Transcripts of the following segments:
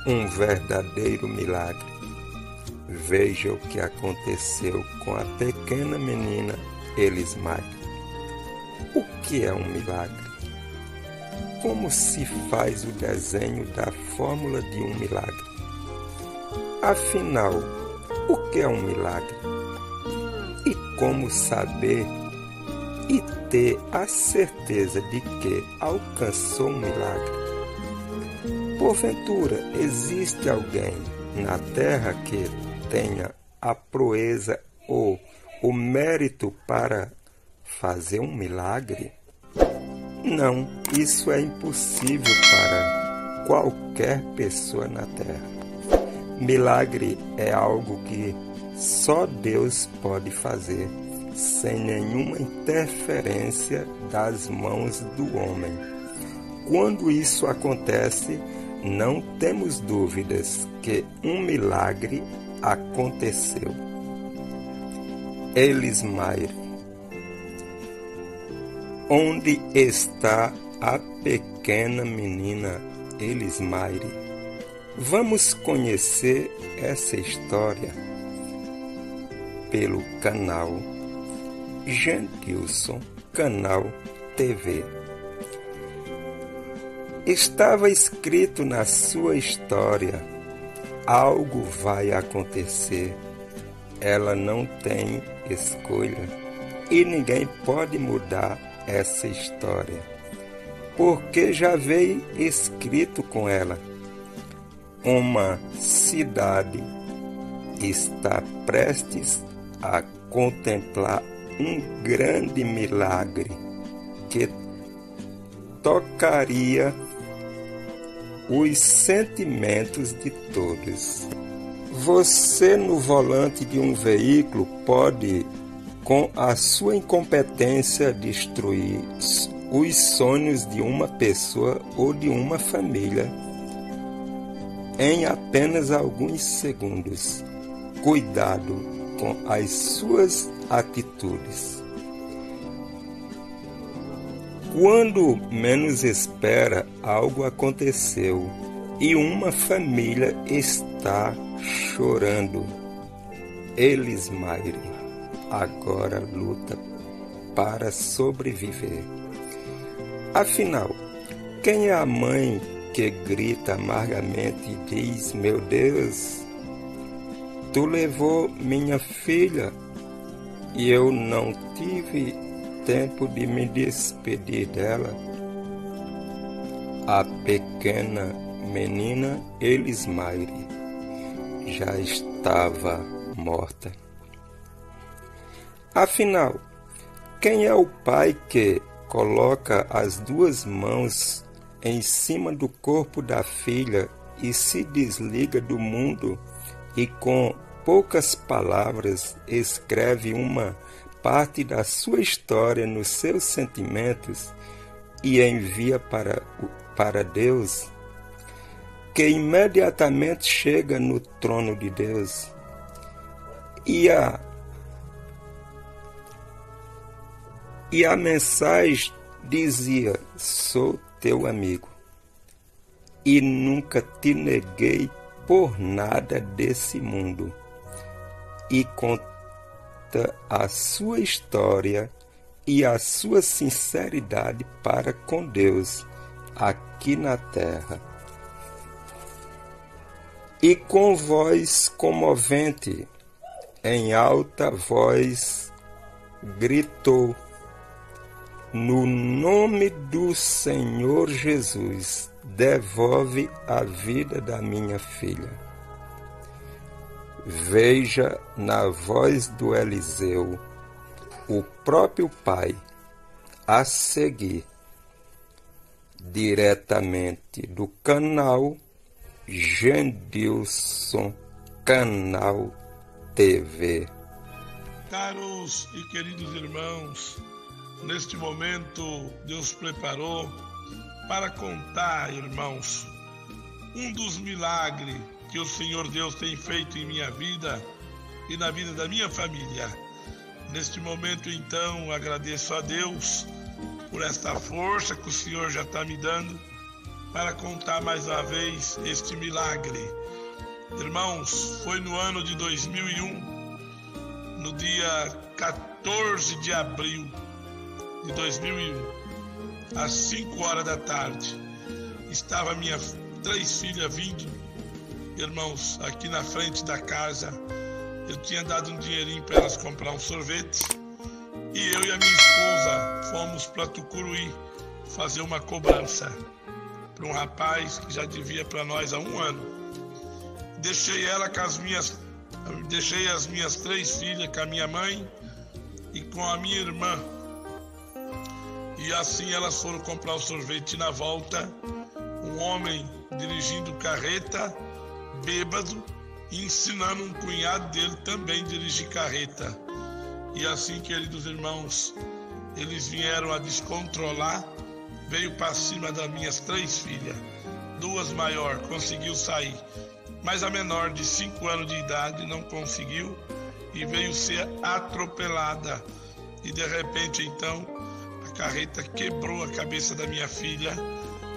um verdadeiro milagre. Veja o que aconteceu com a pequena menina Elismaire. O que é um milagre? Como se faz o desenho da fórmula de um milagre? Afinal, o que é um milagre? E como saber e ter a certeza de que alcançou um milagre? Porventura, existe alguém na terra que tenha a proeza ou o mérito para fazer um milagre? Não, isso é impossível para qualquer pessoa na terra. Milagre é algo que só Deus pode fazer, sem nenhuma interferência das mãos do homem. Quando isso acontece, não temos dúvidas que um milagre aconteceu. Elismaire. Onde está a pequena menina Elismaire? Vamos conhecer essa história pelo canal Gentilson Canal TV. Estava escrito na sua história: algo vai acontecer. Ela não tem escolha e ninguém pode mudar essa história, porque já veio escrito com ela. Uma cidade está prestes a contemplar um grande milagre que tocaria os sentimentos de todos. Você, no volante de um veículo, pode, com a sua incompetência, destruir os sonhos de uma pessoa ou de uma família em apenas alguns segundos. Cuidado com as suas atitudes. Quando menos espera, algo aconteceu e uma família está chorando. Elismaire agora luta para sobreviver. Afinal, quem é a mãe que grita amargamente e diz: meu Deus, tu levou minha filha e eu não tive tempo de me despedir dela? A pequena menina Elismaire já estava morta. Afinal, quem é o pai que coloca as duas mãos em cima do corpo da filha e se desliga do mundo e com poucas palavras escreve uma parte da sua história nos seus sentimentos e envia para Deus, que imediatamente chega no trono de Deus? E a mensagem dizia: sou teu amigo e nunca te neguei por nada desse mundo. E conta a sua história e a sua sinceridade para com Deus aqui na terra. E com voz comovente, em alta voz, gritou: no nome do Senhor Jesus, devolve a vida da minha filha. Veja na voz do Eliseu o próprio Pai a seguir, diretamente do canal Gentilson Canal TV. Caros e queridos irmãos, neste momento Deus preparou para contar, irmãos, um dos milagres que o Senhor Deus tem feito em minha vida e na vida da minha família. Neste momento, então, agradeço a Deus por esta força que o Senhor já está me dando para contar mais uma vez este milagre. Irmãos, foi no ano de 2001, no dia 14 de abril de 2001, às 5 horas da tarde, estava minhas 3 filhas vindo, irmãos, aqui na frente da casa. Eu tinha dado um dinheirinho para elas comprar um sorvete e eu e a minha esposa fomos para Tucuruí fazer uma cobrança para um rapaz que já devia para nós há 1 ano. Deixei as minhas 3 filhas com a minha mãe e com a minha irmã. E assim elas foram comprar o sorvete. Na volta, um homem dirigindo carreta, bêbado, e ensinando um cunhado dele também a dirigir carreta. E assim, queridos irmãos, eles vieram a descontrolar, veio para cima das minhas 3 filhas. 2 maiores conseguiu sair, mas a menor de 5 anos de idade não conseguiu e veio ser atropelada. E de repente, então, a carreta quebrou a cabeça da minha filha,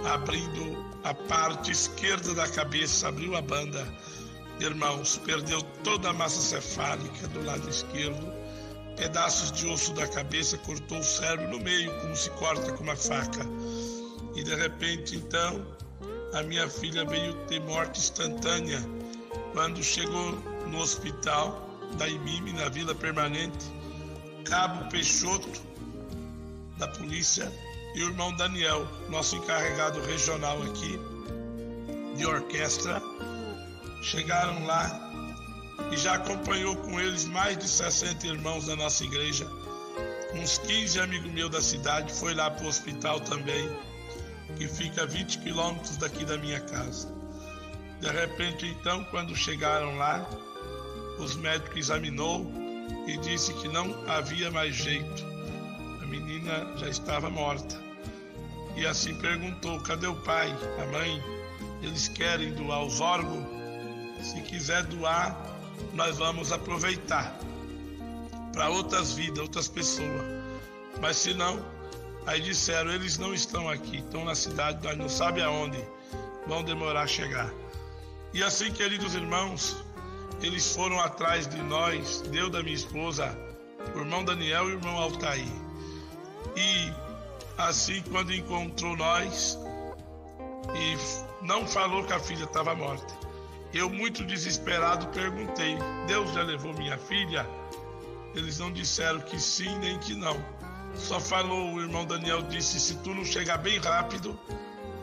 abrindo a parte esquerda da cabeça, abriu a banda. Irmãos, perdeu toda a massa cefálica do lado esquerdo, pedaços de osso da cabeça, cortou o cérebro no meio, como se corta com uma faca. E de repente, então, a minha filha veio ter morte instantânea. Quando chegou no hospital da IMIME, na Vila Permanente, Cabo Peixoto, da polícia, e o irmão Daniel, nosso encarregado regional aqui de orquestra, chegaram lá e já acompanhou com eles mais de 60 irmãos da nossa igreja. Uns 15 amigos meus da cidade foi lá para o hospital também, que fica a 20 quilômetros daqui da minha casa. De repente, então, quando chegaram lá, os médicos examinou e disse que não havia mais jeito. A menina já estava morta. E assim perguntou: cadê o pai, a mãe? Eles querem doar os órgãos? Se quiser doar, nós vamos aproveitar para outras vidas, outras pessoas. Mas se não, aí disseram: eles não estão aqui, estão na cidade, nós não sabemos aonde, vão demorar a chegar. E assim, queridos irmãos, eles foram atrás de nós, Deus da minha esposa, o irmão Daniel e o irmão Altair. E assim, quando encontrou nós, e não falou que a filha estava morta. Eu, muito desesperado, perguntei: Deus já levou minha filha? Eles não disseram que sim nem que não. Só falou, o irmão Daniel disse: se tu não chegar bem rápido,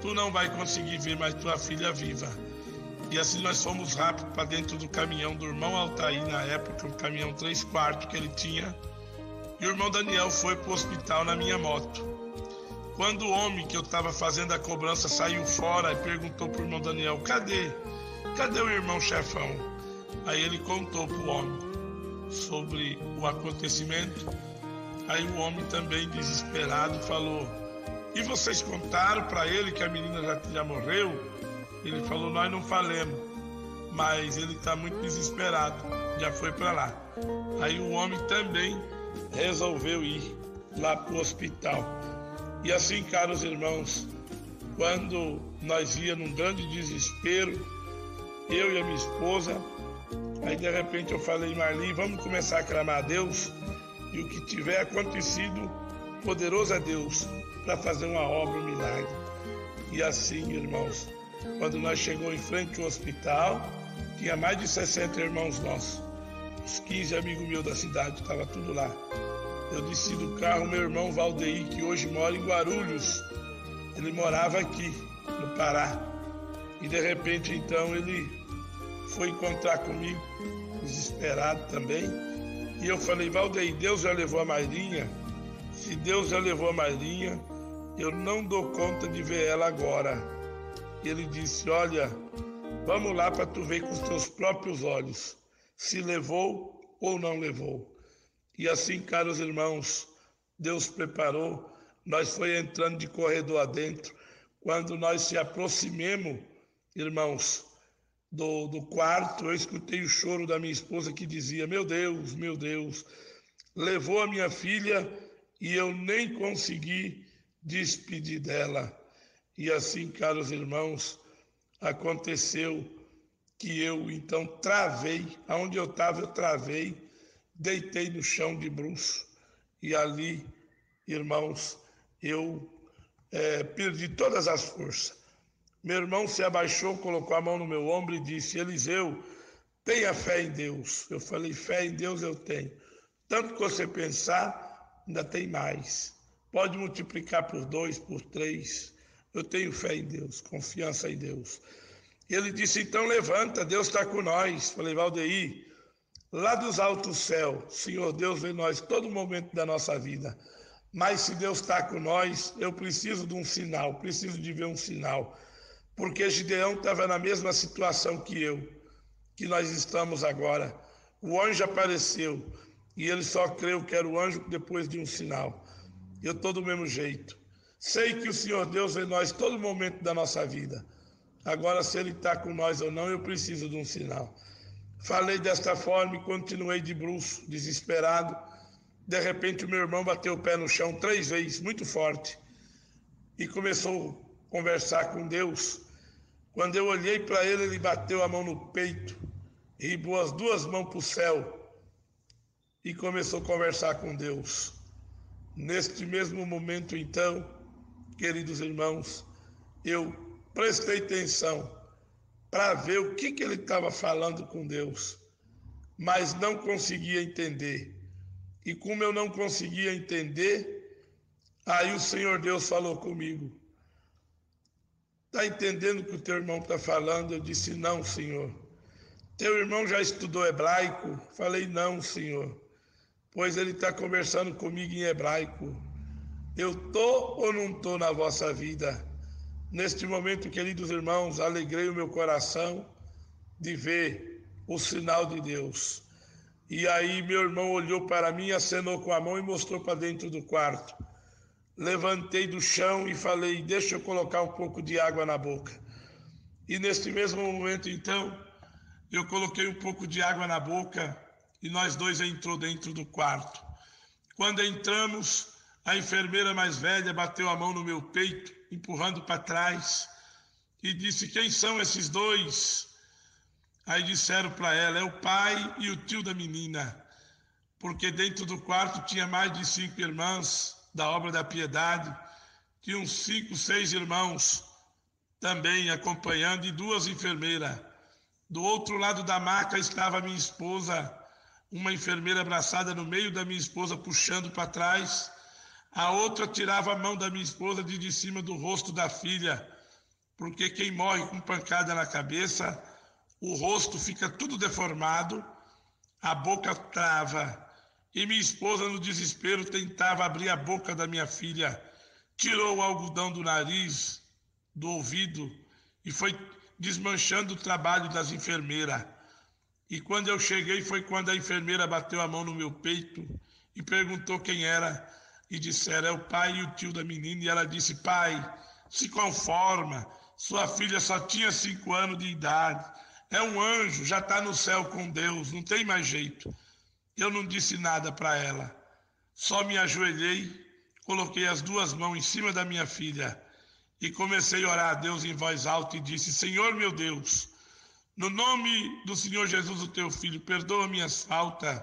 tu não vai conseguir ver mais tua filha viva. E assim nós fomos rápido para dentro do caminhão do irmão Altair, na época, um caminhão 3/4 que ele tinha. E o irmão Daniel foi para o hospital na minha moto. Quando o homem que eu estava fazendo a cobrança saiu fora e perguntou para o irmão Daniel: cadê o irmão chefão? Aí ele contou para o homem sobre o acontecimento. Aí o homem também, desesperado, falou: e vocês contaram para ele que a menina já morreu? Ele falou: nós não falamos, mas ele está muito desesperado, já foi para lá. Aí o homem também resolveu ir lá para o hospital. E assim, caros irmãos, quando nós ia num grande desespero, eu e a minha esposa, aí de repente eu falei: Marli, vamos começar a clamar a Deus, e o que tiver acontecido, poderoso é Deus para fazer uma obra, um milagre. E assim, irmãos, quando nós chegamos em frente ao hospital, tinha mais de 60 irmãos nossos, os 15 amigos meus da cidade, estava tudo lá. Eu desci do carro, meu irmão Valdeir, que hoje mora em Guarulhos, ele morava aqui no Pará, e de repente então ele foi encontrar comigo, desesperado também, e eu falei: Valdeir, Deus já levou a Mairinha? Se Deus já levou a Mairinha, eu não dou conta de ver ela agora. E ele disse: olha, vamos lá para tu ver com os teus próprios olhos se levou ou não levou. E assim, caros irmãos, Deus preparou, nós foi entrando de corredor adentro. Quando nós se aproximemos, irmãos, do quarto, eu escutei o choro da minha esposa que dizia: meu Deus, levou a minha filha e eu nem consegui despedir dela. E assim, caros irmãos, aconteceu que eu então travei, aonde eu estava eu travei, deitei no chão de bruço e ali, irmãos, eu perdi todas as forças. Meu irmão se abaixou, colocou a mão no meu ombro e disse: Eliseu, tenha fé em Deus. Eu falei: fé em Deus eu tenho. Tanto que você pensar, ainda tem mais. Pode multiplicar por 2, por 3. Eu tenho fé em Deus, confiança em Deus. Ele disse: então levanta, Deus está com nós. Falei: Valdeir, lá dos altos céus, Senhor Deus vê nós todo momento da nossa vida. Mas se Deus está com nós, eu preciso de um sinal, preciso de ver um sinal. Porque Gideão estava na mesma situação que nós estamos agora. O anjo apareceu e ele só creu que era o anjo depois de um sinal. Eu estou do mesmo jeito. Sei que o Senhor Deus vê nós todo momento da nossa vida. Agora, se Ele está com nós ou não, eu preciso de um sinal. Falei desta forma e continuei de bruço, desesperado. De repente, o meu irmão bateu o pé no chão 3 vezes, muito forte, e começou a conversar com Deus. Quando eu olhei para ele, ele bateu a mão no peito, ribou as 2 mãos para o céu e começou a conversar com Deus. Neste mesmo momento, então, queridos irmãos, eu prestei atenção para ver o que ele estava falando com Deus, mas não conseguia entender. E como eu não conseguia entender, aí o Senhor Deus falou comigo: está entendendo o que o teu irmão está falando? Eu disse: não, Senhor. Teu irmão já estudou hebraico? Falei: não, Senhor. Pois ele está conversando comigo em hebraico. Eu estou ou não estou na vossa vida? Neste momento, queridos irmãos, alegrei o meu coração de ver o sinal de Deus. E aí meu irmão olhou para mim, acenou com a mão e mostrou para dentro do quarto. Levantei do chão e falei: deixa eu colocar um pouco de água na boca. E neste mesmo momento, então, eu coloquei um pouco de água na boca e nós dois entrou dentro do quarto. Quando entramos, a enfermeira mais velha bateu a mão no meu peito, empurrando para trás, e disse: quem são esses dois? Aí disseram para ela: é o pai e o tio da menina, porque dentro do quarto tinha mais de 5 irmãs da obra da piedade, tinha uns 5, 6 irmãos também acompanhando e 2 enfermeiras. Do outro lado da maca estava minha esposa, uma enfermeira abraçada no meio da minha esposa, puxando para trás. A outra tirava a mão da minha esposa de cima do rosto da filha, porque quem morre com pancada na cabeça, o rosto fica tudo deformado, a boca trava. E minha esposa, no desespero, tentava abrir a boca da minha filha, tirou o algodão do nariz, do ouvido, e foi desmanchando o trabalho das enfermeiras. E quando eu cheguei, foi quando a enfermeira bateu a mão no meu peito e perguntou quem era. E disseram: é o pai e o tio da menina. E ela disse: pai, se conforma, sua filha só tinha 5 anos de idade, é um anjo, já está no céu com Deus, não tem mais jeito. Eu não disse nada para ela, só me ajoelhei, coloquei as 2 mãos em cima da minha filha e comecei a orar a Deus em voz alta e disse: Senhor meu Deus, no nome do Senhor Jesus, o teu filho, perdoa minhas faltas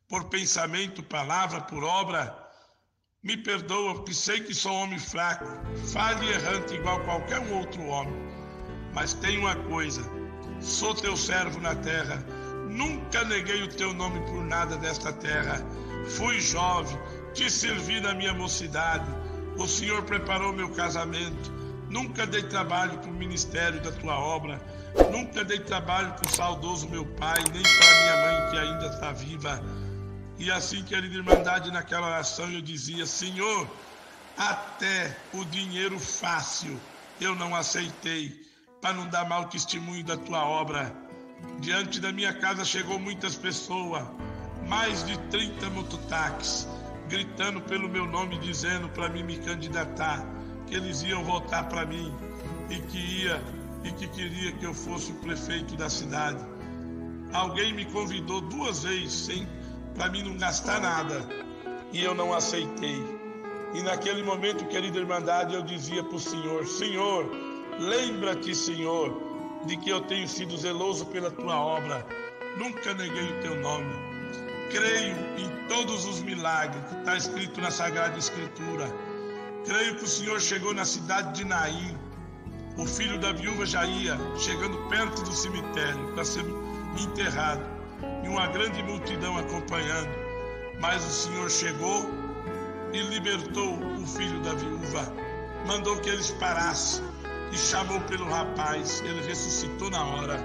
por pensamento, palavra, por obra. Me perdoa, porque sei que sou homem fraco, falho e errante igual qualquer um outro homem. Mas tem uma coisa: sou teu servo na terra, nunca neguei o teu nome por nada desta terra. Fui jovem, te servi na minha mocidade, o Senhor preparou meu casamento. Nunca dei trabalho para o ministério da tua obra, nunca dei trabalho para o saudoso meu pai, nem para minha mãe que ainda está viva. E assim, querida irmandade, naquela oração eu dizia: Senhor, até o dinheiro fácil eu não aceitei, para não dar mau testemunho da tua obra. Diante da minha casa chegou muitas pessoas, mais de 30 mototáxis, gritando pelo meu nome, dizendo para mim me candidatar, que eles iam votar para mim e que queria que eu fosse o prefeito da cidade. Alguém me convidou 2 vezes para mim não gastar nada, e eu não aceitei. E naquele momento, querida irmandade, eu dizia para o Senhor: Senhor, lembra-te, Senhor, de que eu tenho sido zeloso pela tua obra. Nunca neguei o teu nome. Creio em todos os milagres que está escrito na Sagrada Escritura. Creio que o Senhor chegou na cidade de Naim, o filho da viúva já ia chegando perto do cemitério para ser enterrado, e uma grande multidão acompanhando. Mas o Senhor chegou e libertou o filho da viúva, mandou que eles parassem e chamou pelo rapaz. Ele ressuscitou na hora.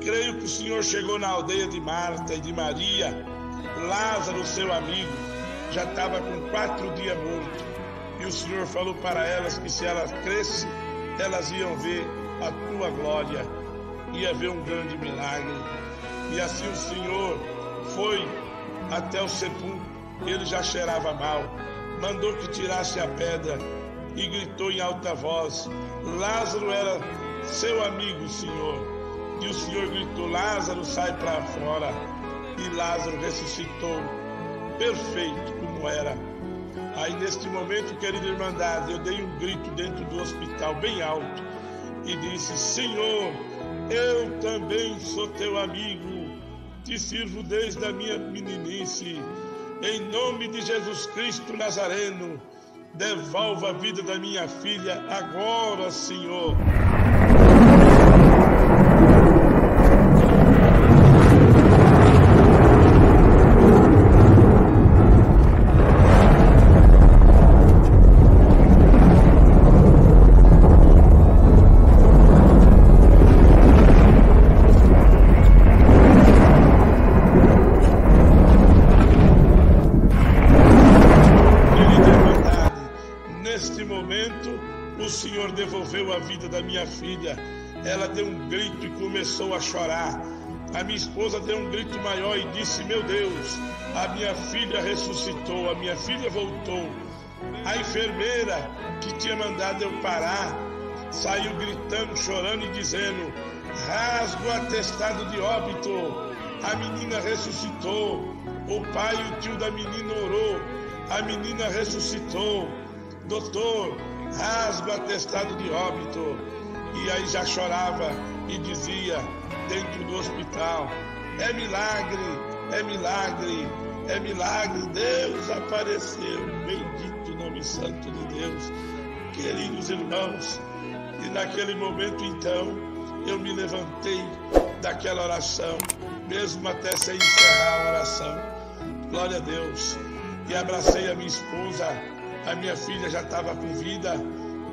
Creio que o Senhor chegou na aldeia de Marta e de Maria. Lázaro, seu amigo, já estava com 4 dias morto, e o Senhor falou para elas que se elas crescem, elas iam ver a tua glória, ia ver um grande milagre. E assim o Senhor foi até o sepulcro. Ele já cheirava mal, mandou que tirasse a pedra e gritou em alta voz: Lázaro era seu amigo, Senhor. E o Senhor gritou: Lázaro, sai para fora. E Lázaro ressuscitou, perfeito como era. Aí neste momento, querida irmandade, eu dei um grito dentro do hospital bem alto e disse: Senhor, eu também sou teu amigo, te sirvo desde a minha meninice. Em nome de Jesus Cristo Nazareno, devolva a vida da minha filha agora, Senhor. O Senhor devolveu a vida da minha filha. Ela deu um grito e começou a chorar. A minha esposa deu um grito maior e disse: meu Deus, a minha filha ressuscitou, a minha filha voltou. A enfermeira que tinha mandado eu parar saiu gritando, chorando e dizendo: rasga o atestado de óbito, a menina ressuscitou. O pai e o tio da menina orou, a menina ressuscitou. Doutor, rasga o atestado de óbito. E aí já chorava e dizia dentro do hospital: é milagre, é milagre, é milagre, Deus apareceu. Bendito nome santo de Deus. Queridos irmãos, e naquele momento então eu me levantei daquela oração, mesmo até sem encerrar a oração, glória a Deus, e abracei a minha esposa. A minha filha já estava com vida,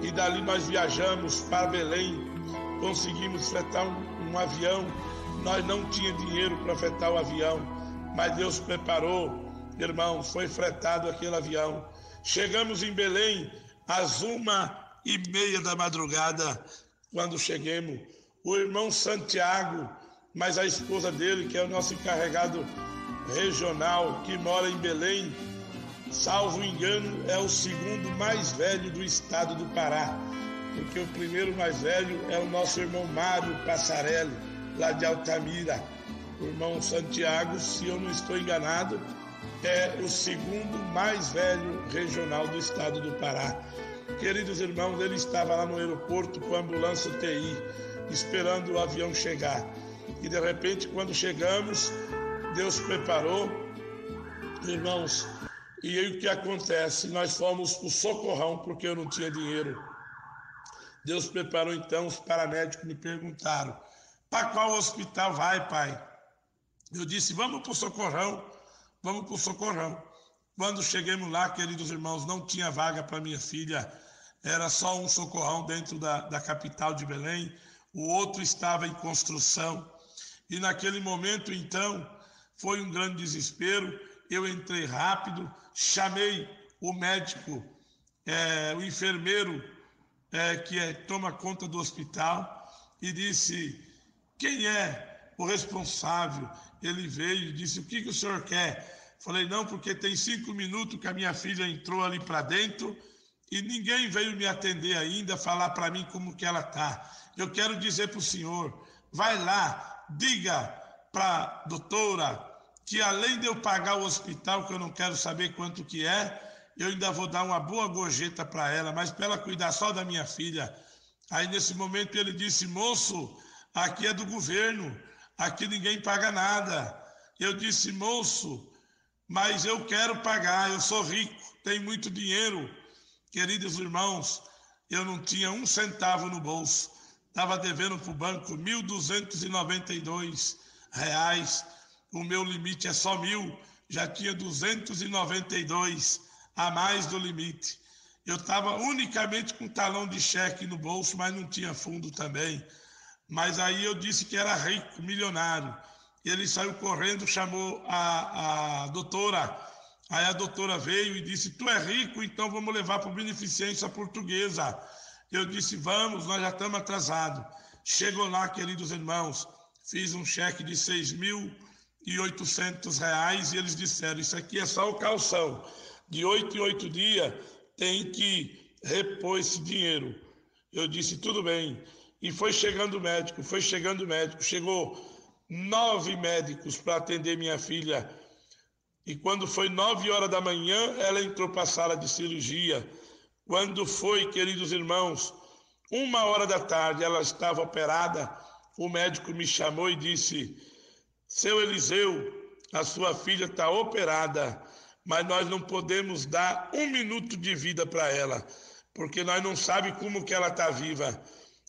e dali nós viajamos para Belém. Conseguimos fretar um avião. Nós não tínhamos dinheiro para fretar o avião, mas Deus preparou, irmãos, foi fretado aquele avião. Chegamos em Belém às 1h30 da madrugada. Quando chegamos, o irmão Santiago, mas a esposa dele, que é o nosso encarregado regional, que mora em Belém, salvo engano, é o segundo mais velho do estado do Pará, porque o primeiro mais velho é o nosso irmão Mário Passarelli, lá de Altamira. O irmão Santiago, se eu não estou enganado, é o segundo mais velho regional do estado do Pará. Queridos irmãos, ele estava lá no aeroporto com a ambulância UTI, esperando o avião chegar. E de repente, quando chegamos, Deus preparou, irmãos. E aí o que acontece? Nós fomos para o Socorrão, porque eu não tinha dinheiro. Deus preparou então, os paramédicos me perguntaram: para qual hospital vai, pai? Eu disse: vamos para o Socorrão, vamos para o Socorrão. Quando chegamos lá, queridos irmãos, não tinha vaga para minha filha, era só um Socorrão dentro da capital de Belém, o outro estava em construção. E naquele momento então, foi um grande desespero. Eu entrei rápido, chamei o médico, o enfermeiro que toma conta do hospital, e disse: quem é o responsável? Ele veio e disse: o que o senhor quer? Falei: não, porque tem 5 minutos que a minha filha entrou ali para dentro e ninguém veio me atender ainda, falar para mim como que ela está. Eu quero dizer para o senhor, vai lá, diga para a doutora que além de eu pagar o hospital, que eu não quero saber quanto que é, eu ainda vou dar uma boa gorjeta para ela, mas para ela cuidar só da minha filha. Aí nesse momento ele disse: moço, aqui é do governo, aqui ninguém paga nada. Eu disse: moço, mas eu quero pagar, eu sou rico, tenho muito dinheiro. Queridos irmãos, eu não tinha um centavo no bolso, estava devendo para o banco R$ 1.292, o meu limite é só 1.000, já tinha 292 a mais do limite. Eu estava unicamente com talão de cheque no bolso, mas não tinha fundo também. Mas aí eu disse que era rico, milionário. Ele saiu correndo, chamou a doutora. Aí a doutora veio e disse: tu é rico, então vamos levar para a beneficência portuguesa. Eu disse: vamos, nós já estamos atrasados. Chegou lá, queridos irmãos, fiz um cheque de R$ 6.800 e eles disseram: isso aqui é só o calção. De 8 em 8 dias tem que repor esse dinheiro. Eu disse: tudo bem. E foi chegando o médico. Chegou 9 médicos para atender minha filha. E quando foi 9 horas da manhã, ela entrou para a sala de cirurgia. Quando foi, queridos irmãos, 1 hora da tarde, ela estava operada. O médico me chamou e disse: seu Eliseu, a sua filha está operada, mas nós não podemos dar 1 minuto de vida para ela, porque nós não sabemos como que ela está viva.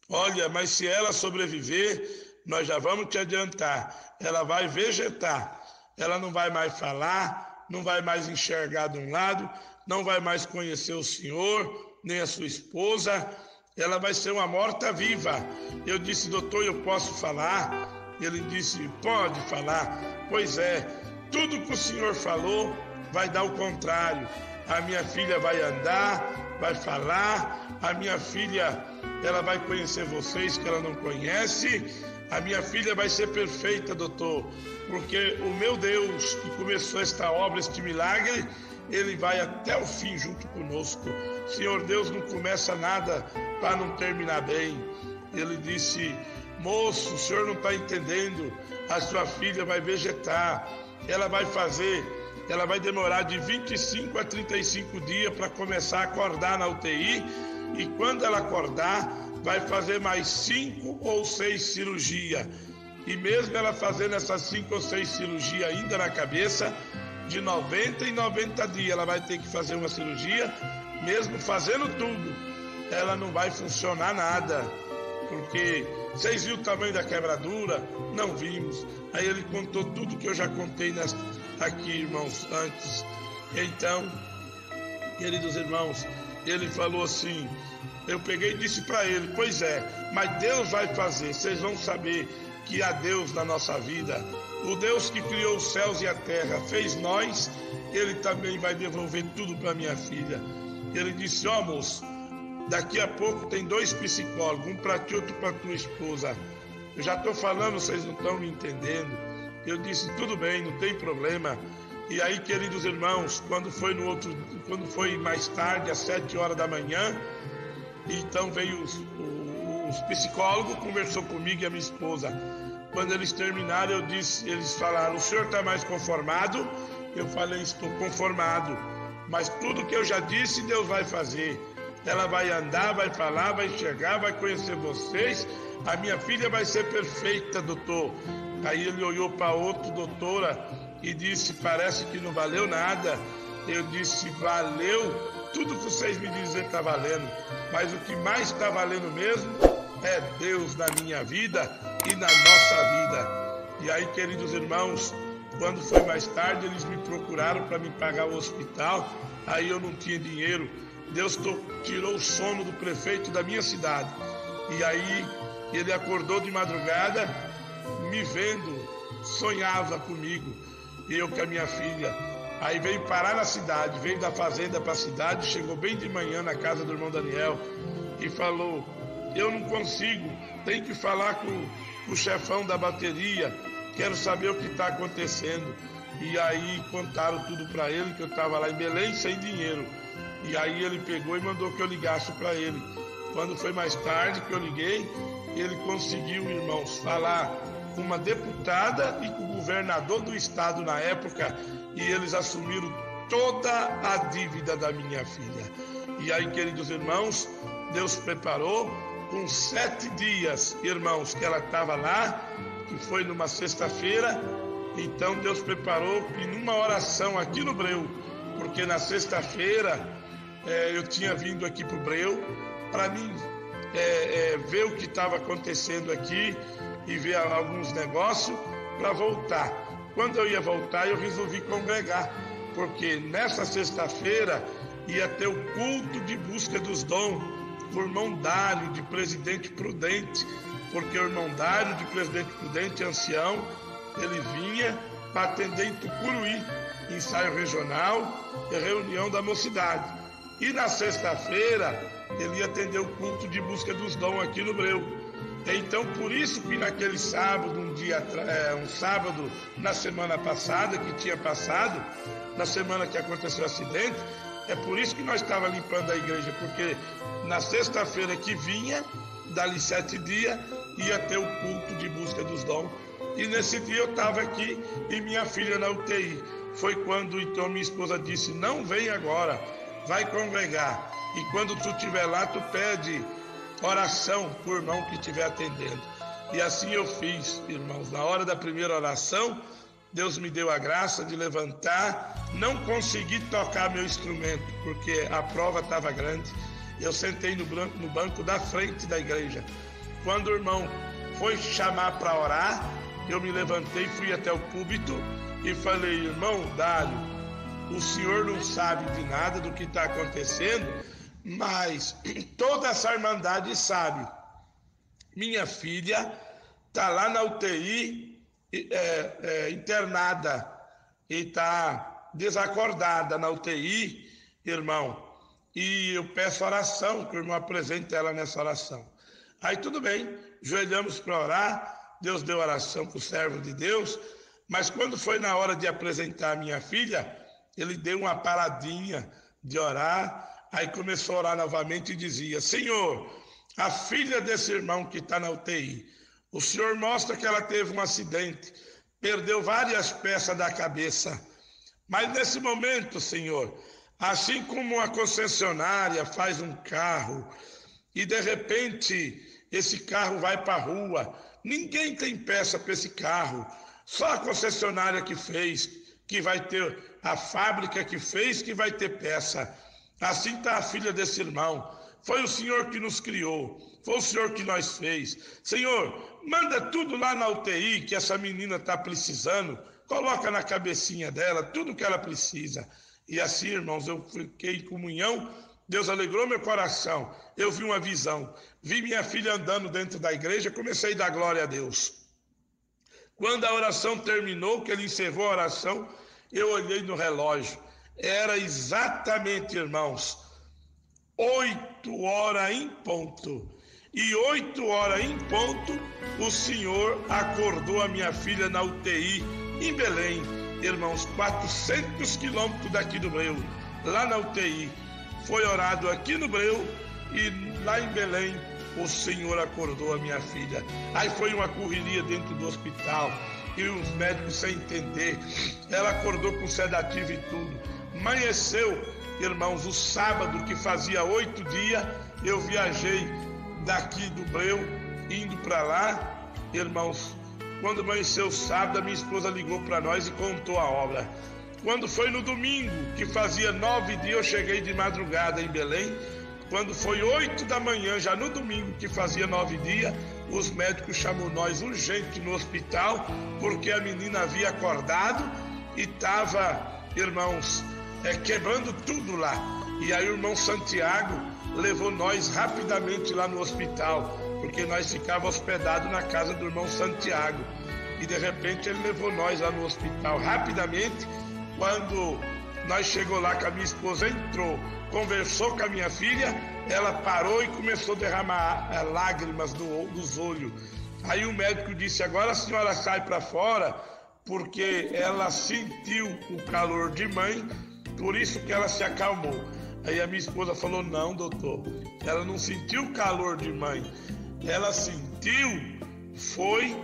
Olha, mas se ela sobreviver, nós já vamos te adiantar, ela vai vegetar. Ela não vai mais falar, não vai mais enxergar de um lado, não vai mais conhecer o Senhor, nem a sua esposa. Ela vai ser uma morta-viva. Eu disse: doutor, eu posso falar? Ele disse: pode falar. Pois é, tudo que o Senhor falou vai dar o contrário. A minha filha vai andar, vai falar. A minha filha, ela vai conhecer vocês que ela não conhece. A minha filha vai ser perfeita, doutor, porque o meu Deus que começou esta obra, este milagre, ele vai até o fim junto conosco. Senhor Deus não começa nada para não terminar bem. Ele disse: moço, o senhor não está entendendo, a sua filha vai vegetar, ela vai demorar de 25 a 35 dias para começar a acordar na UTI, e quando ela acordar, vai fazer mais 5 ou 6 cirurgias. E mesmo ela fazendo essas 5 ou 6 cirurgias ainda na cabeça, de 90 em 90 dias ela vai ter que fazer uma cirurgia. Mesmo fazendo tudo, ela não vai funcionar nada, porque vocês viram o tamanho da quebradura? Não vimos. Aí ele contou tudo que eu já contei aqui, irmãos, antes. Então, queridos irmãos, ele falou assim, eu peguei e disse para ele: pois é, mas Deus vai fazer, vocês vão saber que há Deus na nossa vida. O Deus que criou os céus e a terra, fez nós, ele também vai devolver tudo para minha filha. Ele disse: ó, moço, daqui a pouco tem 2 psicólogos, um para ti, outro para tua esposa. Eu já estou falando, vocês não estão me entendendo. Eu disse: tudo bem, não tem problema. E aí, queridos irmãos, quando foi mais tarde, às 7 horas da manhã, então veio os psicólogos, conversou comigo e a minha esposa. Quando eles terminaram, eles falaram: o senhor está mais conformado? Eu falei: estou conformado, mas tudo que eu já disse, Deus vai fazer. Ela vai andar, vai falar, vai enxergar, vai conhecer vocês. A minha filha vai ser perfeita, doutor. Aí ele olhou para outra doutora e disse: parece que não valeu nada. Eu disse: valeu, tudo que vocês me dizem está valendo, mas o que mais está valendo mesmo é Deus na minha vida e na nossa vida. E aí, queridos irmãos, quando foi mais tarde, eles me procuraram para me pagar o hospital. Aí eu não tinha dinheiro. Deus tirou o sono do prefeito da minha cidade. E aí ele acordou de madrugada, me vendo, sonhava comigo, eu com a minha filha. Aí veio parar na cidade, veio da fazenda para a cidade, chegou bem de manhã na casa do irmão Daniel e falou: eu não consigo, tem que falar com o chefão da bateria, quero saber o que está acontecendo. E aí contaram tudo para ele, que eu estava lá em Belém sem dinheiro. E aí ele pegou e mandou que eu ligasse para ele. Quando foi mais tarde que eu liguei, ele conseguiu, irmãos, falar com uma deputada e com o governador do estado na época, e eles assumiram toda a dívida da minha filha. E aí, queridos irmãos, Deus preparou com 7 dias, irmãos, que ela estava lá, que foi numa sexta-feira. Então Deus preparou e numa oração aqui no Breu, porque na sexta-feira eu tinha vindo aqui para o Breu para mim ver o que estava acontecendo aqui e ver alguns negócios para voltar. Quando eu ia voltar, eu resolvi congregar, porque nessa sexta-feira ia ter o culto de busca dos dons do irmão Dário, de Presidente Prudente, porque o irmão Dário, de Presidente Prudente, ancião, ele vinha para atender em Tucuruí, ensaio regional e reunião da mocidade. E na sexta-feira ele ia atender o culto de busca dos dons aqui no Breu. Então, por isso que naquele sábado, um sábado na semana passada, que tinha passado, na semana que aconteceu o acidente, é por isso que nós estávamos limpando a igreja, porque na sexta-feira que vinha, dali 7 dias, ia ter o culto de busca dos dons. E nesse dia eu estava aqui e minha filha na UTI. Foi quando então minha esposa disse: não vem agora, vai congregar. E quando tu estiver lá, tu pede oração por irmão que estiver atendendo. E assim eu fiz, irmãos. Na hora da primeira oração, Deus me deu a graça de levantar. Não consegui tocar meu instrumento, porque a prova estava grande. Eu sentei no banco da frente da igreja. Quando o irmão foi chamar para orar, eu me levantei, fui até o púlpito e falei: irmão Dário, o senhor não sabe de nada do que está acontecendo, mas toda essa irmandade sabe. Minha filha está lá na UTI, internada, e está desacordada na UTI, irmão. E eu peço oração, que o irmão apresente ela nessa oração. Aí tudo bem, joelhamos para orar. Deus deu oração para o servo de Deus, mas quando foi na hora de apresentar a minha filha, ele deu uma paradinha de orar, aí começou a orar novamente e dizia: Senhor, a filha desse irmão que está na UTI, o Senhor mostra que ela teve um acidente, perdeu várias peças da cabeça, mas nesse momento, Senhor, assim como uma concessionária faz um carro e de repente esse carro vai para a rua, ninguém tem peça para esse carro, só a concessionária que fez, que vai ter, a fábrica que fez, que vai ter peça. Assim está a filha desse irmão. Foi o Senhor que nos criou, foi o Senhor que nós fez. Senhor, manda tudo lá na UTI que essa menina está precisando, coloca na cabecinha dela tudo que ela precisa. E assim, irmãos, eu fiquei em comunhão. Deus alegrou meu coração. Eu vi uma visão. Vi minha filha andando dentro da igreja, comecei a dar glória a Deus. Quando a oração terminou, que ele encerrou a oração, eu olhei no relógio. Era exatamente, irmãos, 8 horas em ponto. E 8 horas em ponto, o Senhor acordou a minha filha na UTI, em Belém. Irmãos, 400 quilômetros daqui do Breu, lá na UTI. Foi orado aqui no Breu e lá em Belém o Senhor acordou a minha filha. Aí foi uma correria dentro do hospital e os médicos sem entender. Ela acordou com sedativo e tudo. Amanheceu, irmãos, o sábado, que fazia 8 dias, eu viajei daqui do Breu, indo para lá. Irmãos, quando amanheceu o sábado, a minha esposa ligou para nós e contou a obra. Quando foi no domingo, que fazia 9 dias, eu cheguei de madrugada em Belém. Quando foi 8 da manhã, já no domingo, que fazia 9 dias, os médicos chamou nós urgente no hospital, porque a menina havia acordado e estava, irmãos, quebrando tudo lá. E aí o irmão Santiago levou nós rapidamente lá no hospital, porque nós ficávamos hospedados na casa do irmão Santiago. E de repente ele levou nós lá no hospital rapidamente. Quando nós chegou lá, que a minha esposa entrou, conversou com a minha filha, ela parou e começou a derramar lágrimas dos olhos. Aí o médico disse: agora a senhora sai para fora, porque ela sentiu o calor de mãe, por isso que ela se acalmou. Aí a minha esposa falou: não, doutor, ela não sentiu o calor de mãe, ela sentiu, foi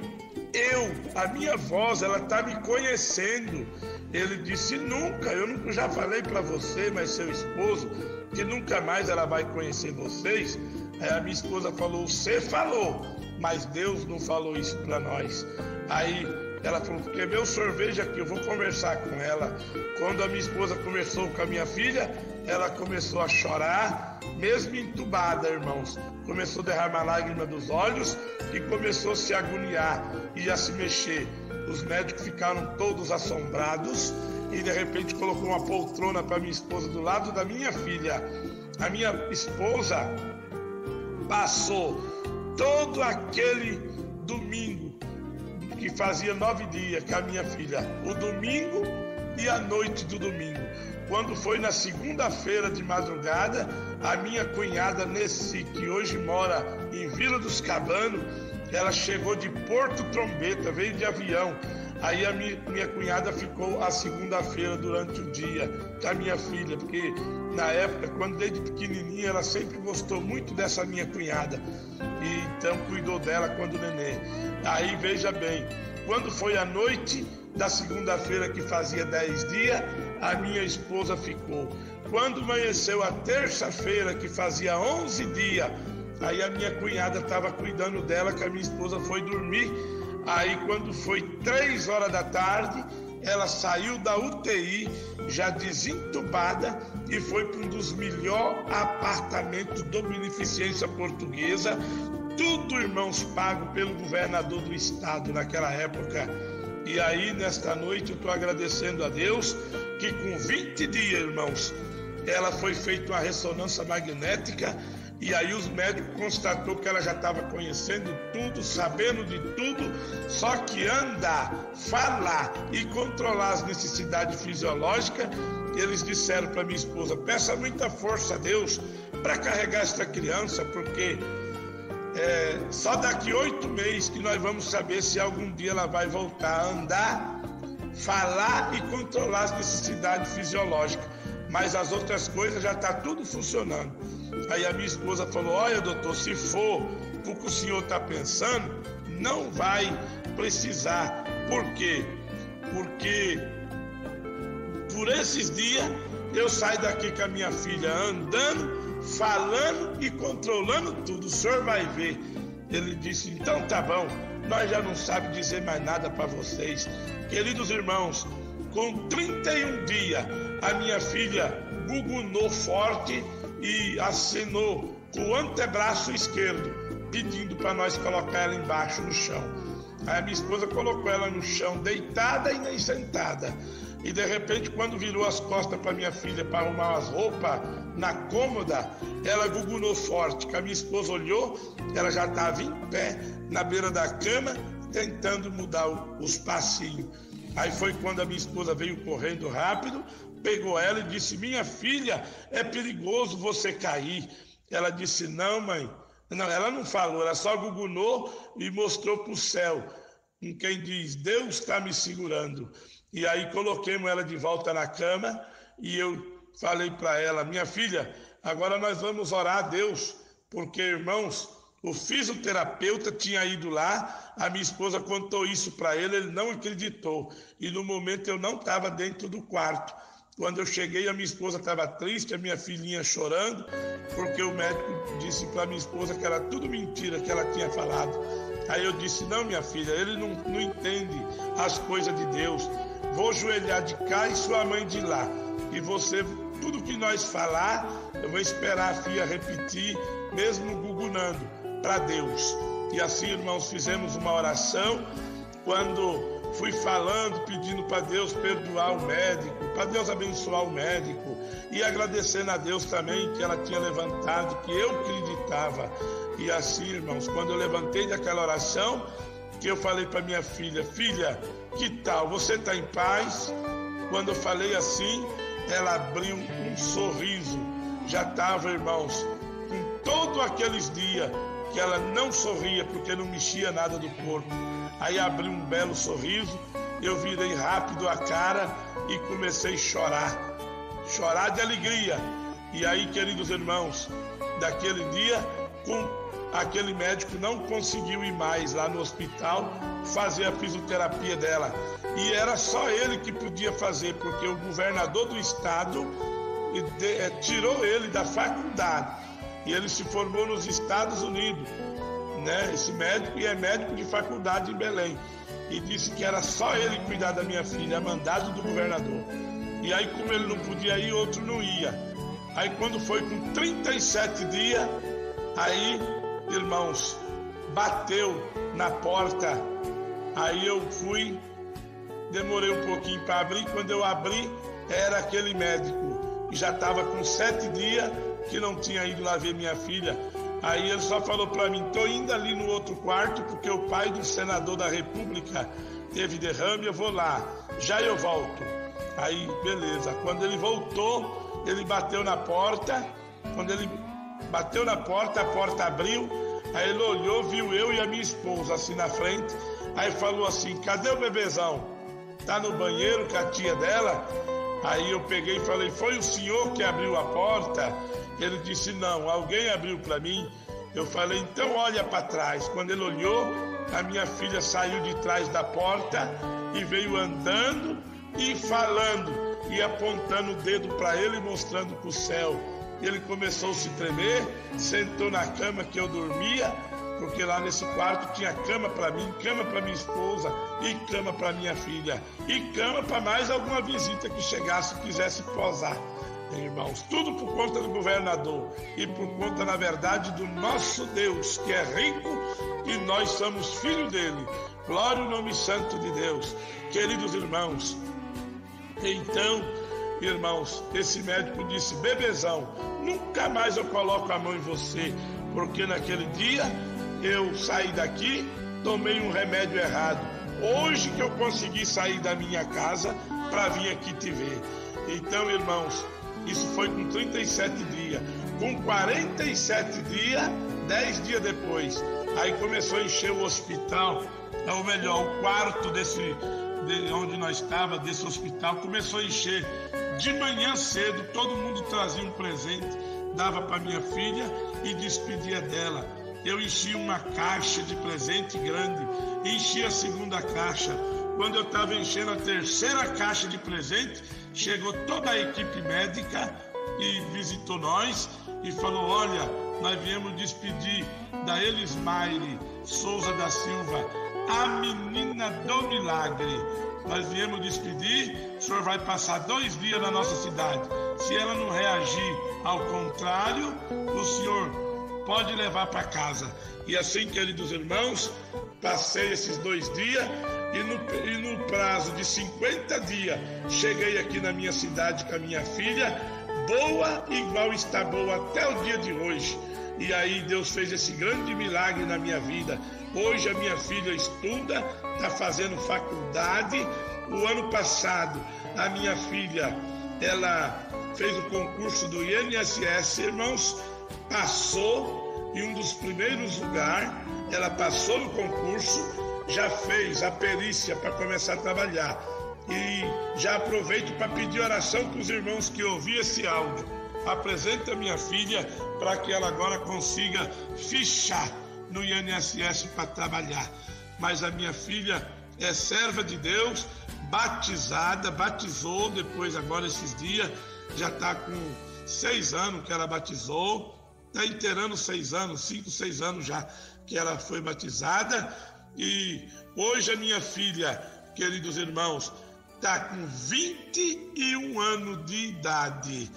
a minha voz, ela está me conhecendo. Ele disse: nunca, já falei para você, mas seu esposo, que nunca mais ela vai conhecer vocês. Aí a minha esposa falou: você falou, mas Deus não falou isso para nós. Aí ela falou: porque meu sorvete aqui, eu vou conversar com ela. Quando a minha esposa conversou com a minha filha, ela começou a chorar, mesmo entubada, irmãos. Começou a derramar lágrimas dos olhos e começou a se agoniar e a se mexer. Os médicos ficaram todos assombrados e de repente colocou uma poltrona para minha esposa do lado da minha filha. A minha esposa passou todo aquele domingo, que fazia 9 dias com a minha filha, o domingo e a noite do domingo. Quando foi na segunda-feira de madrugada, a minha cunhada Nessi, que hoje mora em Vila dos Cabanos, ela chegou de Porto Trombeta, veio de avião. Aí a minha cunhada ficou a segunda-feira durante o dia com a minha filha, porque na época, quando desde pequenininha, ela sempre gostou muito dessa minha cunhada, e então cuidou dela quando neném. Aí veja bem, quando foi a noite da segunda-feira, que fazia 10 dias, a minha esposa ficou. Quando amanheceu a terça-feira, que fazia 11 dias, aí a minha cunhada estava cuidando dela, que a minha esposa foi dormir. Aí quando foi 3 horas da tarde, ela saiu da UTI, já desentubada, e foi para um dos melhores apartamentos da Beneficência Portuguesa, tudo, irmãos, pago pelo governador do estado naquela época. E aí, nesta noite, eu estou agradecendo a Deus que com 20 dias, irmãos, ela foi feita uma ressonância magnética, e aí os médicos constatou que ela já estava conhecendo tudo, sabendo de tudo, só que andar, falar e controlar as necessidades fisiológicas. Eles disseram para minha esposa: peça muita força a Deus para carregar esta criança, porque só daqui 8 meses que nós vamos saber se algum dia ela vai voltar a andar, falar e controlar as necessidades fisiológicas, mas as outras coisas já está tudo funcionando. Aí a minha esposa falou: olha, doutor, se for o que o senhor está pensando, não vai precisar. Por quê? Porque por esses dias eu saio daqui com a minha filha andando, falando e controlando tudo, o senhor vai ver. Ele disse: então tá bom, nós já não sabemos dizer mais nada para vocês. Queridos irmãos, com 31 dias, a minha filha gugunou forte e acenou com o antebraço esquerdo, pedindo para nós colocar ela embaixo no chão. Aí a minha esposa colocou ela no chão, deitada e nem sentada. E de repente, quando virou as costas para minha filha para arrumar as roupas na cômoda, ela gugunou forte. Que a minha esposa olhou, ela já estava em pé na beira da cama, tentando mudar os passinhos. Aí foi quando a minha esposa veio correndo rápido, pegou ela e disse: minha filha, é perigoso você cair. Ela disse: não, mãe. Não, ela não falou, ela só gugunou e mostrou para o céu, com quem diz: Deus está me segurando. E aí coloquemos ela de volta na cama e eu falei para ela: minha filha, agora nós vamos orar a Deus, porque, irmãos, o fisioterapeuta tinha ido lá, a minha esposa contou isso para ele não acreditou. E no momento eu não estava dentro do quarto. Quando eu cheguei, a minha esposa estava triste, a minha filhinha chorando, porque o médico disse para minha esposa que era tudo mentira que ela tinha falado. Aí eu disse: não, minha filha, ele não entende as coisas de Deus. Vou ajoelhar de cá e sua mãe de lá. E você, tudo que nós falar, eu vou esperar a filha repetir, mesmo gugunando, para Deus. E assim, irmãos, fizemos uma oração. Quando fui falando, pedindo para Deus perdoar o médico, para Deus abençoar o médico, e agradecendo a Deus também que ela tinha levantado, que eu acreditava. E assim, irmãos, quando eu levantei daquela oração, que eu falei para minha filha: filha, que tal? Você está em paz? Quando eu falei assim, ela abriu um sorriso. Já estava, irmãos, com todos aqueles dias que ela não sorria, porque não mexia nada do corpo. Aí abriu um belo sorriso, eu virei rápido a cara e comecei a chorar de alegria. E aí, queridos irmãos, daquele dia, com aquele médico não conseguiu ir mais lá no hospital fazer a fisioterapia dela. E era só ele que podia fazer, porque o governador do estado tirou ele da faculdade. E ele se formou nos Estados Unidos, né? Esse médico, e é médico de faculdade em Belém. E disse que era só ele cuidar da minha filha, a mandado do governador. E aí, como ele não podia ir, outro não ia. Aí, quando foi com 37 dias, aí, irmãos, bateu na porta. Aí eu fui, demorei um pouquinho para abrir. Quando eu abri, era aquele médico que já estava com 7 dias que não tinha ido lá ver minha filha. Aí ele só falou para mim: tô indo ali no outro quarto porque o pai do senador da República teve derrame, eu vou lá, já eu volto. Aí, beleza. Quando ele voltou, ele bateu na porta. Quando ele bateu na porta, a porta abriu. Aí ele olhou, viu eu e a minha esposa assim na frente. Aí falou assim: cadê o bebezão? Tá no banheiro com a tia dela? Aí eu peguei e falei: foi o senhor que abriu a porta? Ele disse: não, alguém abriu para mim. Eu falei: então olha para trás. Quando ele olhou, a minha filha saiu de trás da porta e veio andando e falando e apontando o dedo para ele, mostrando para o céu. Ele começou a se tremer, sentou na cama que eu dormia, porque lá nesse quarto tinha cama para mim, cama para minha esposa e cama para minha filha e cama para mais alguma visita que chegasse e quisesse posar. Irmãos, tudo por conta do governador e por conta, na verdade, do nosso Deus, que é rico e nós somos filhos dele. Glória ao nome santo de Deus. Queridos irmãos, então, irmãos, esse médico disse: bebezão, nunca mais eu coloco a mão em você, porque naquele dia eu saí daqui, tomei um remédio errado. Hoje que eu consegui sair da minha casa para vir aqui te ver. Então, irmãos, isso foi com 37 dias. Com 47 dias, 10 dias depois, aí começou a encher o hospital, ou melhor, o quarto onde nós estávamos, desse hospital, começou a encher. De manhã cedo, todo mundo trazia um presente, dava para minha filha e despedia dela. Eu enchi uma caixa de presente grande, enchi a segunda caixa. Quando eu estava enchendo a terceira caixa de presente, chegou toda a equipe médica e visitou nós e falou: olha, nós viemos despedir da Elismaire Souza da Silva, a menina do milagre. Nós viemos despedir, o senhor vai passar 2 dias na nossa cidade. Se ela não reagir ao contrário, o senhor pode levar para casa. E assim, queridos irmãos, passei esses 2 dias e no prazo de 50 dias cheguei aqui na minha cidade com a minha filha, boa, igual está boa até o dia de hoje. E aí Deus fez esse grande milagre na minha vida. Hoje a minha filha estuda, está fazendo faculdade. O ano passado a minha filha, ela fez o concurso do INSS, irmãos, passou em um dos primeiros lugares. Ela passou no concurso, já fez a perícia para começar a trabalhar. E já aproveito para pedir oração para os irmãos que ouviram esse áudio. Apresenta a minha filha para que ela agora consiga fichar no INSS para trabalhar. Mas a minha filha é serva de Deus, batizada, batizou depois agora esses dias, já está com 6 anos que ela batizou, está inteirando 6 anos, 5, 6 anos já que ela foi batizada. E hoje a minha filha, queridos irmãos, está com 21 anos de idade.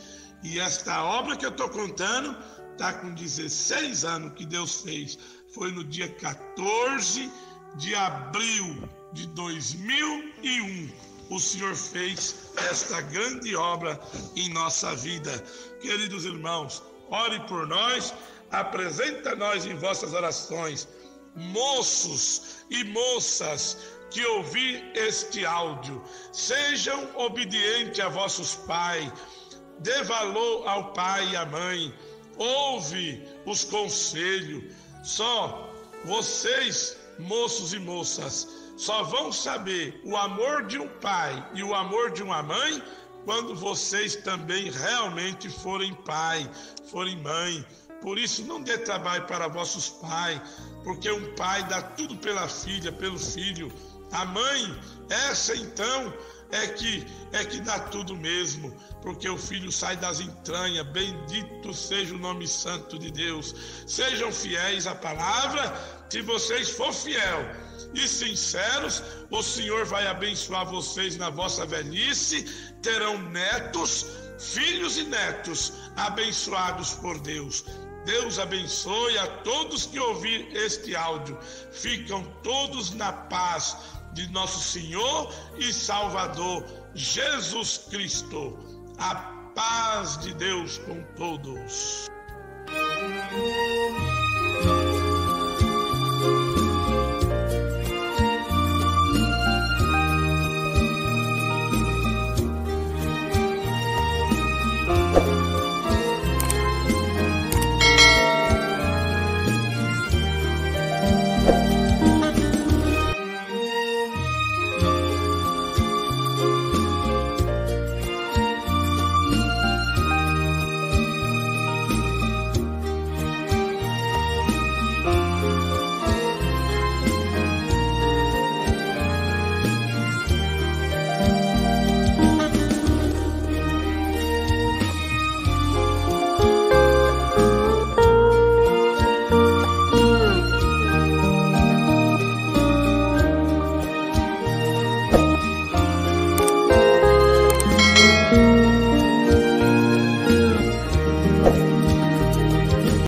E esta obra que eu estou contando está com 16 anos que Deus fez. Foi no dia 14 de abril de 2001. O Senhor fez esta grande obra em nossa vida. Queridos irmãos, ore por nós, apresenta nós em vossas orações. Moços e moças que ouvir este áudio, sejam obedientes a vossos pais, dê valor ao pai e à mãe, ouve os conselhos. Só vocês, moços e moças, só vão saber o amor de um pai e o amor de uma mãe quando vocês também realmente forem pai, forem mãe, Por isso, não dê trabalho para vossos pais, porque um pai dá tudo pela filha, pelo filho. A mãe, essa então, é que dá tudo mesmo, porque o filho sai das entranhas. Bendito seja o nome santo de Deus. Sejam fiéis à palavra. Se vocês for fiel e sinceros, o Senhor vai abençoar vocês na vossa velhice. Terão netos, filhos e netos abençoados por Deus. Deus abençoe a todos que ouvir este áudio. Ficam todos na paz de nosso Senhor e Salvador Jesus Cristo. A paz de Deus com todos.